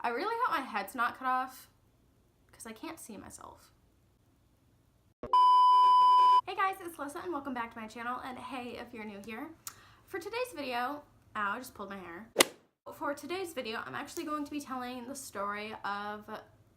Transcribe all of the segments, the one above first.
I really hope my head's not cut off because I can't see myself. Hey guys, it's Alyssa and welcome back to my channel, and hey if you're new here. For today's video, ow, I just pulled my hair. For today's video, I'm actually going to be telling the story of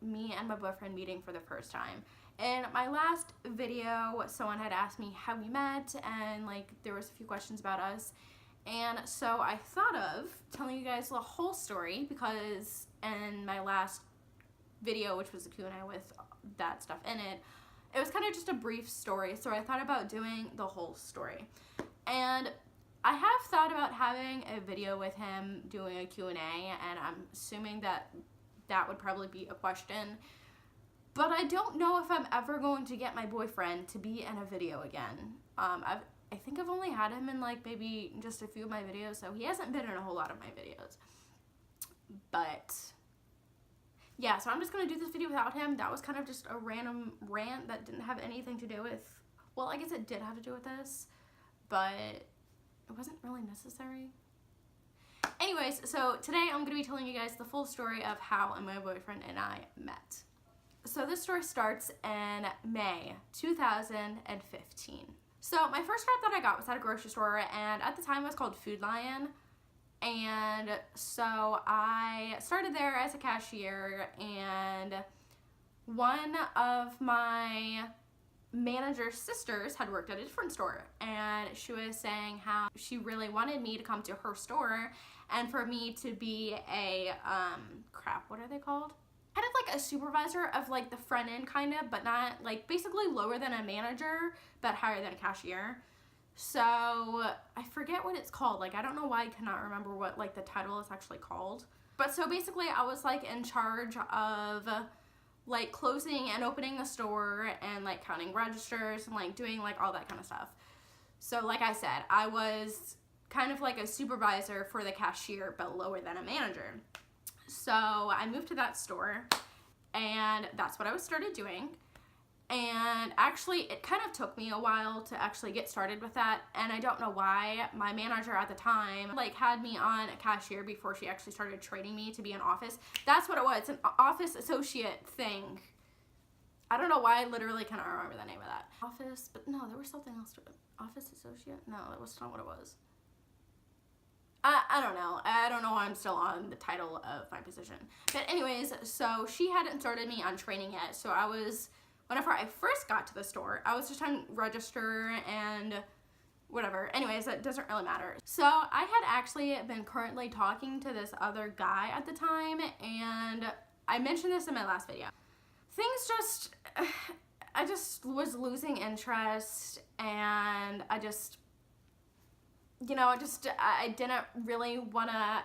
me and my boyfriend meeting for the first time. In my last video, someone had asked me how we met, and like there was a few questions about us. And so I thought of telling you guys the whole story because in my last video, which was a Q&A with that stuff in it, it was kind of just a brief story. So I thought about doing the whole story. And I have thought about having a video with him doing a Q&A, and I'm assuming that that would probably be a question. But I don't know if I'm ever going to get my boyfriend to be in a video again. I think I've only had him in like maybe just a few of my videos, so he hasn't been in a whole lot of my videos. But yeah, so I'm just gonna do this video without him. That was kind of just a random rant that didn't have anything to do with, well, I guess it did have to do with this, but it wasn't really necessary. Anyways, so today I'm gonna be telling you guys the full story of how my boyfriend and I met. So this story starts in May 2015. So my first job that I got was at a grocery store, and at the time it was called Food Lion. And so I started there as a cashier, and one of my manager's sisters had worked at a different store, and she was saying how she really wanted me to come to her store and for me to be a, what are they called? Kind of like a supervisor of like the front end kind of, but not like basically lower than a manager, but higher than a cashier. So I forget what it's called. Like, I don't know why I cannot remember what like the title is actually called. But so basically I was like in charge of like closing and opening the store and like counting registers and like doing like all that kind of stuff. So like I said, I was kind of like a supervisor for the cashier, but lower than a manager. So I moved to that store, and that's what I started doing. And actually it kind of took me a while to actually get started with that, and I don't know why. My manager at the time like had me on a cashier before she actually started training me to be an office. That's what it was, an office associate thing. I don't know why, I literally cannot remember the name of that. Office, but no, there was something else to it. Office associate? No, that was not what it was. I don't know. I don't know why I'm still on the title of my position. But anyways, so she hadn't started me on training yet. So I was, whenever I first got to the store, I was just on register and whatever. Anyways, that doesn't really matter. So I had actually been currently talking to this other guy at the time, and I mentioned this in my last video. Things just, I just was losing interest, and I just, you know, I didn't really want to,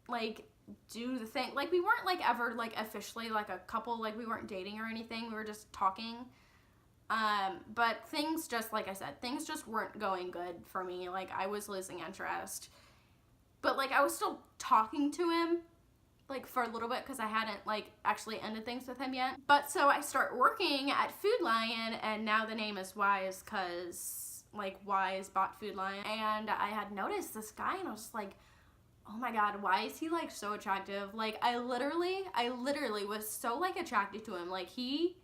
like, do the thing. Like, we weren't, like, ever, like, officially, like, a couple. Like, we weren't dating or anything. We were just talking. But things just, like I said, things just weren't going good for me. Like, I was losing interest. But, like, I was still talking to him, like, for a little bit because I hadn't, like, actually ended things with him yet. But so I start working at Food Lion, and now the name is Wise because, like, Wise bought Food Lion, and I had noticed this guy, and I was just like, oh my god, why is he like so attractive? Like, I literally was so like attracted to him. Like, he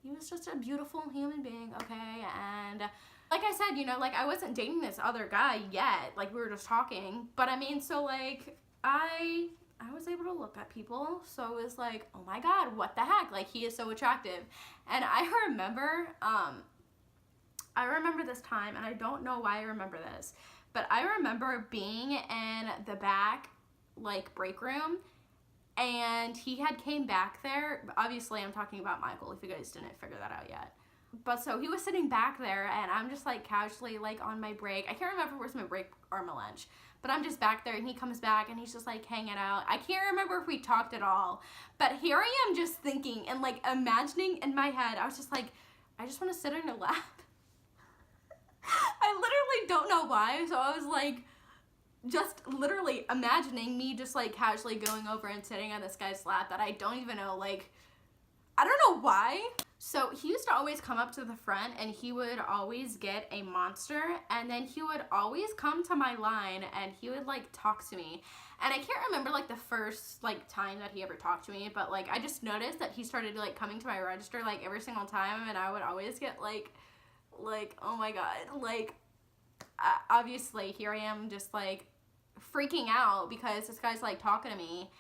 was just a beautiful human being, okay? And like I said, you know, like, I wasn't dating this other guy yet, like, we were just talking. But I mean, so like I was able to look at people, so it was like, oh my god, what the heck, like, he is so attractive. And I remember this time, and I don't know why I remember this, but I remember being in the back, like, break room, and he had came back there. Obviously, I'm talking about Michael, if you guys didn't figure that out yet. But so he was sitting back there, and I'm just, like, casually, like, on my break. I can't remember if it was my break or my lunch, but I'm just back there, and he comes back, and he's just, like, hanging out. I can't remember if we talked at all, but here I am just thinking and, like, imagining in my head. I was just like, I just want to sit on your lap. I literally don't know why, so I was like, just literally imagining me just like casually going over and sitting on this guy's lap that I don't even know, like, I don't know why. So he used to always come up to the front and he would always get a Monster, and then he would always come to my line and he would like talk to me. And I can't remember like the first like time that he ever talked to me, but like I just noticed that he started like coming to my register like every single time, and I would always get like oh my god, like obviously here I am just like freaking out because this guy's like talking to me.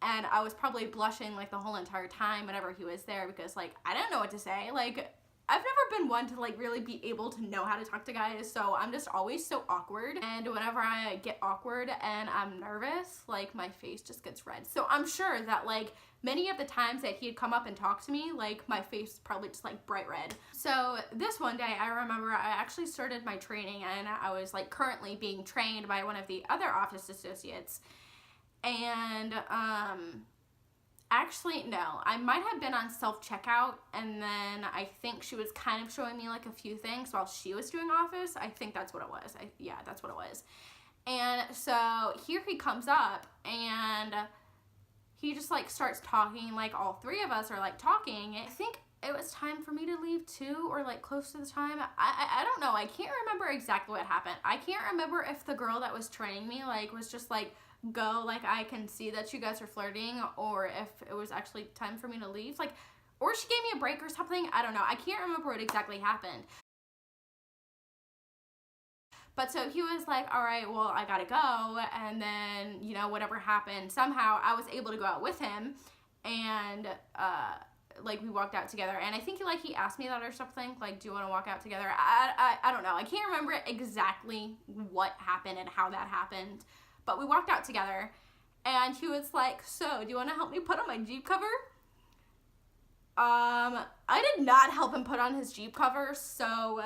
And I was probably blushing like the whole entire time whenever he was there because like I didn't know what to say. Like I've never been one to like really be able to know how to talk to guys, so I'm just always so awkward. And whenever I get awkward and I'm nervous, like my face just gets red. So I'm sure that like many of the times that he'd come up and talk to me, like my face was probably just like bright red. So this one day I remember I actually started my training and I was like currently being trained by one of the other office associates. And actually no, I might have been on self-checkout, and then I think she was kind of showing me like a few things while she was doing office. I think that's what it was. Yeah, that's what it was. And so here he comes up and he just like starts talking, like all three of us are like talking. I think it was time for me to leave too, or like close to the time. I don't know. I can't remember exactly what happened. I can't remember if the girl that was training me like was just like, go, like I can see that you guys are flirting, or if it was actually time for me to leave, like, or she gave me a break or something. I don't know. I can't remember what exactly happened. But so he was like, all right, well, I gotta go. And then, you know, whatever happened, somehow I was able to go out with him, and like we walked out together. And I think like he asked me that or something, like, do you want to walk out together? I don't know. I can't remember exactly what happened and how that happened. But we walked out together, and he was like, so, do you want to help me put on my Jeep cover? I did not help him put on his Jeep cover, so,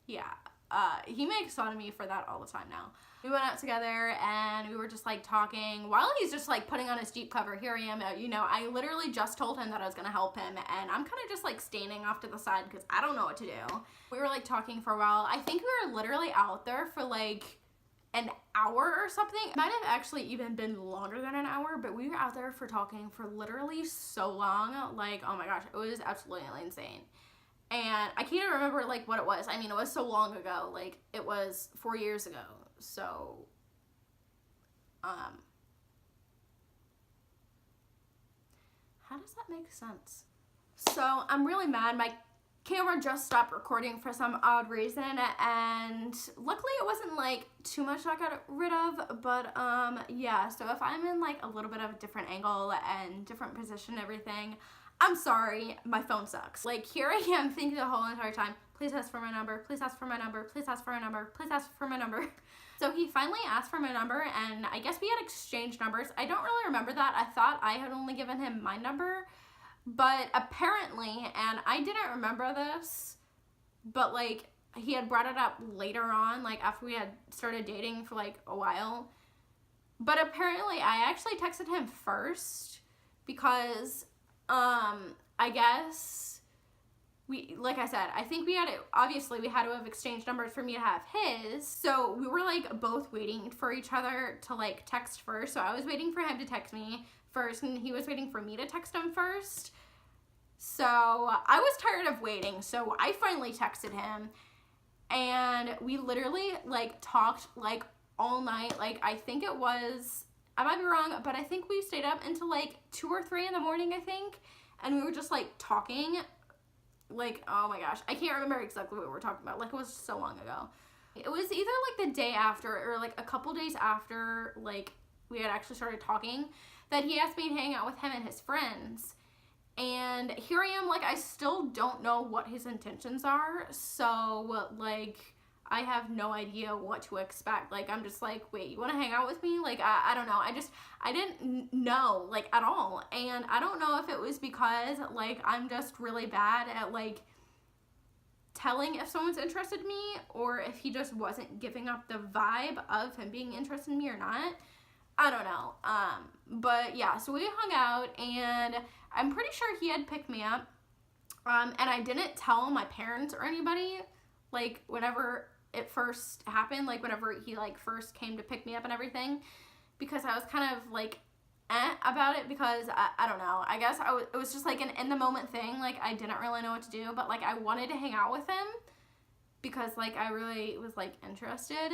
yeah. He makes fun of me for that all the time now. We went out together, and we were just, like, talking. While he's just, like, putting on his Jeep cover, here I am, you know, I literally just told him that I was gonna help him, and I'm kind of just, like, standing off to the side because I don't know what to do. We were, like, talking for a while. I think we were literally out there for, like, an hour or something. It might have actually even been longer than an hour, but we were out there for talking for literally so long. Like, oh my gosh, it was absolutely insane. And I can't even remember like what it was. I mean, it was so long ago. Like, it was 4 years ago. So, how does that make sense? So, I'm really mad. My camera just stopped recording for some odd reason, and luckily it wasn't like too much I got rid of, but yeah, so if I'm in like a little bit of a different angle and different position and everything, I'm sorry, my phone sucks. Like, here I am thinking the whole entire time, please ask for my number, please ask for my number, please ask for my number, please ask for my number. So he finally asked for my number, and I guess we had exchanged numbers. I don't really remember that. I thought I had only given him my number. But apparently, and I didn't remember this, but like he had brought it up later on, like after we had started dating for like a while. But apparently I actually texted him first because I guess we, like I said, I think we had to, obviously we had to have exchanged numbers for me to have his. So we were like both waiting for each other to like text first. So I was waiting for him to text me first, and he was waiting for me to text him first. So I was tired of waiting, so I finally texted him, and we literally like talked like all night. Like, I think it was, I might be wrong, but I think we stayed up until like 2 or 3 in the morning, I think, and we were just like talking. Like, oh my gosh, I can't remember exactly what we were talking about. Like, it was so long ago. It was either like the day after or like a couple days after like we had actually started talking that he asked me to hang out with him and his friends. And here I am, like, I still don't know what his intentions are. So, like, I have no idea what to expect. Like, I'm just like, wait, you want to hang out with me? Like, I don't know. I didn't know, like, at all. And I don't know if it was because, like, I'm just really bad at, like, telling if someone's interested in me, or if he just wasn't giving up the vibe of him being interested in me or not. I don't know. But yeah, so we hung out, and I'm pretty sure he had picked me up. And I didn't tell my parents or anybody, like, whenever it first happened, like, whenever he, like, first came to pick me up and everything, because I was kind of, like, about it because I don't know. I guess it was just like an in the moment thing. Like I didn't really know what to do, but like I wanted to hang out with him because like I really was like interested.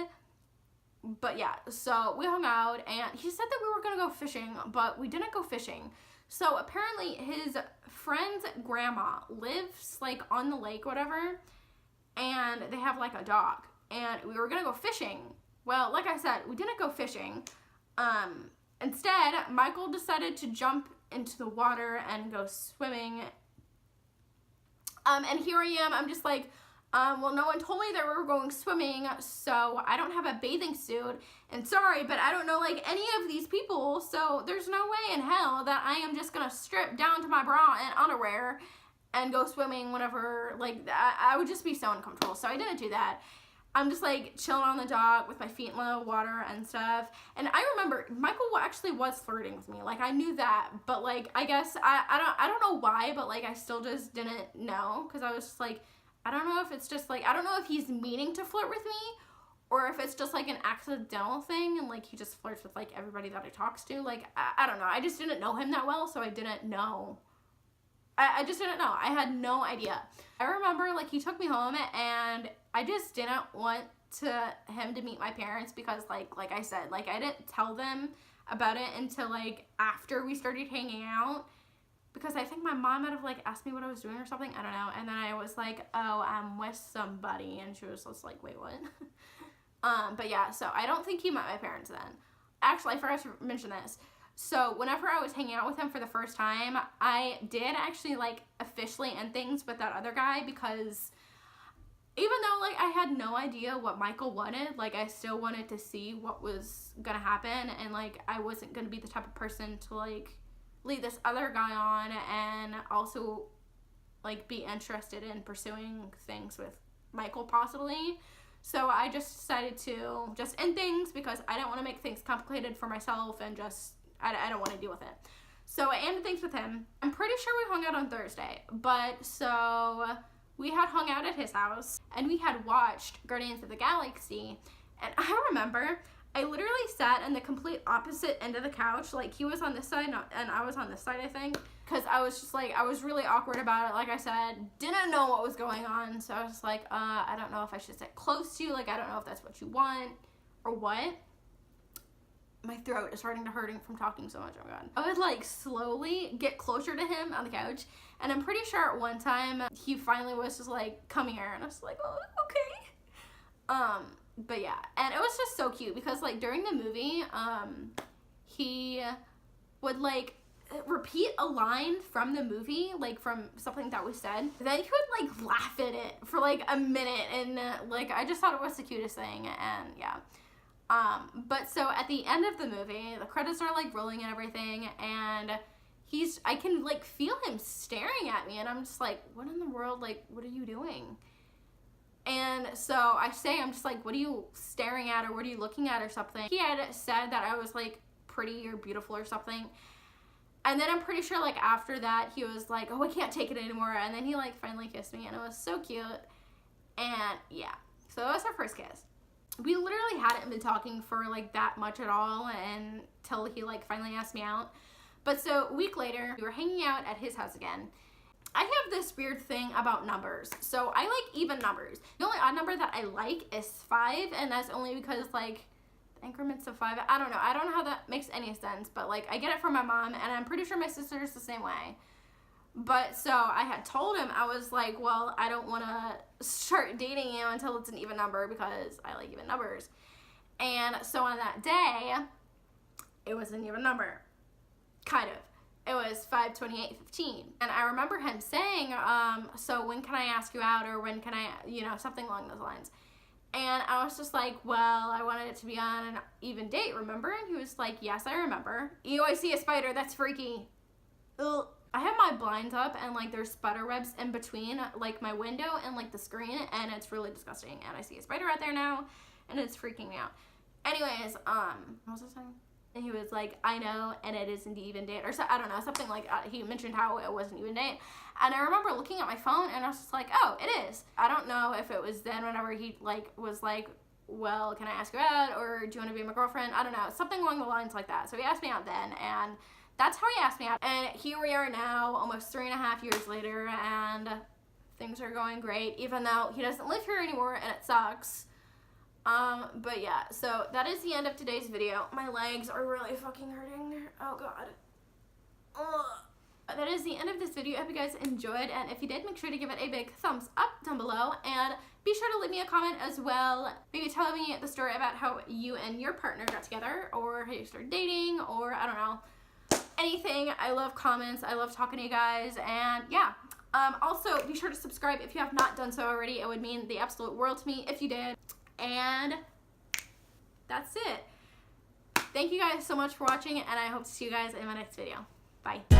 But yeah, so we hung out and he said that we were gonna go fishing, but we didn't go fishing. So apparently his friend's grandma lives like on the lake, whatever, and they have like a dog, and we were gonna go fishing. Well, like I said, we didn't go fishing. Instead, Michael decided to jump into the water and go swimming. And here I am, I'm just like, well, no one told me that we were going swimming, so I don't have a bathing suit, and sorry, but I don't know, like, any of these people, so there's no way in hell that I am just gonna strip down to my bra and underwear and go swimming whenever, like, I would just be so uncomfortable, so I didn't do that. I'm just like chilling on the dock with my feet in the water and stuff. And I remember Michael actually was flirting with me. Like I knew that, but like I guess I don't know why, but like I still just didn't know because I was just like I don't know if it's just like I don't know if he's meaning to flirt with me or if it's just like an accidental thing and like he just flirts with like everybody that he talks to. Like I don't know. I just didn't know him that well, so I didn't know. I just didn't know. I had no idea. I remember like he took me home and I just didn't want him to meet my parents because like I said, like I didn't tell them about it until like after we started hanging out because I think my mom might have like asked me what I was doing or something. I don't know. And then I was like, oh, I'm with somebody. And she was just like, wait, what? But yeah, so I don't think he met my parents then. Actually, I forgot to mention this. So whenever I was hanging out with him for the first time, I did actually like officially end things with that other guy because even though like I had no idea what Michael wanted, like I still wanted to see what was gonna happen and like I wasn't gonna be the type of person to like lead this other guy on and also like be interested in pursuing things with Michael possibly. So I just decided to just end things because I didn't want to make things complicated for myself and just I don't want to deal with it. So I ended things with him. I'm pretty sure we hung out on Thursday, but so we had hung out at his house and we had watched Guardians of the Galaxy, and I remember I literally sat on the complete opposite end of the couch. Like he was on this side and I was on this side, I think, because I was just like I was really awkward about it. Like I said, didn't know what was going on, so I was like I don't know if I should sit close to you, like I don't know if that's what you want or what. My throat is starting to hurting from talking so much. Oh my god. I would like slowly get closer to him on the couch, and I'm pretty sure at one time he finally was just like, come here, and I was like, oh, okay. But yeah, and it was just so cute because like during the movie, he would like repeat a line from the movie, like from something that was said. Then he would like laugh at it for like a minute, and like I just thought it was the cutest thing, and yeah. But so at the end of the movie, the credits are like rolling and everything, and I can like feel him staring at me, and I'm just like, what in the world, like, what are you doing? And so I'm just like, what are you staring at, or what are you looking at, or something? He had said that I was like pretty or beautiful or something, and then I'm pretty sure like after that he was like, oh, I can't take it anymore, and then he like finally kissed me, and it was so cute. And yeah, so that was our first kiss. We literally hadn't been talking for like that much at all until he like finally asked me out. But so a week later, we were hanging out at his house again. I have this weird thing about numbers. So I like even numbers. The only odd number that I like is 5, and that's only because like increments of 5, I don't know. I don't know how that makes any sense, but like I get it from my mom, and I'm pretty sure my sister is the same way. But so I had told him, I was like, well, I don't want to start dating you until it's an even number because I like even numbers. And so on that day, it was an even number. Kind of. It was 5/28/15. And I remember him saying, so when can I ask you out, or when can I, something along those lines. And I was just like, well, I wanted it to be on an even date, remember? And he was like, yes, I remember. Ew, I see a spider. That's freaky. Ugh. I have my blinds up, and like there's spider webs in between like my window and like the screen, and it's really disgusting, and I see a spider out there now, and it's freaking me out. Anyways, what was I saying? And he was like, I know, and it isn't the even date, or so, I don't know, something like he mentioned how it wasn't even date. And I remember looking at my phone, and I was just like, oh, it is. I don't know if it was then whenever he like was like, well, can I ask you out, or do you want to be my girlfriend? I don't know, something along the lines like that. So he asked me out then, and that's how he asked me out. And here we are now, almost 3.5 years later, and things are going great, even though he doesn't live here anymore, and it sucks. But yeah, so that is the end of today's video. My legs are really fucking hurting. Oh god. Ugh. That is the end of this video. I hope you guys enjoyed, and if you did, make sure to give it a big thumbs up down below, and be sure to leave me a comment as well, maybe tell me the story about how you and your partner got together, or how you started dating, or I don't know, anything. I love comments, I love talking to you guys, and yeah. Also, be sure to subscribe if you have not done so already. It would mean the absolute world to me if you did. And that's it. Thank you guys so much for watching, and I hope to see you guys in my next video. Bye.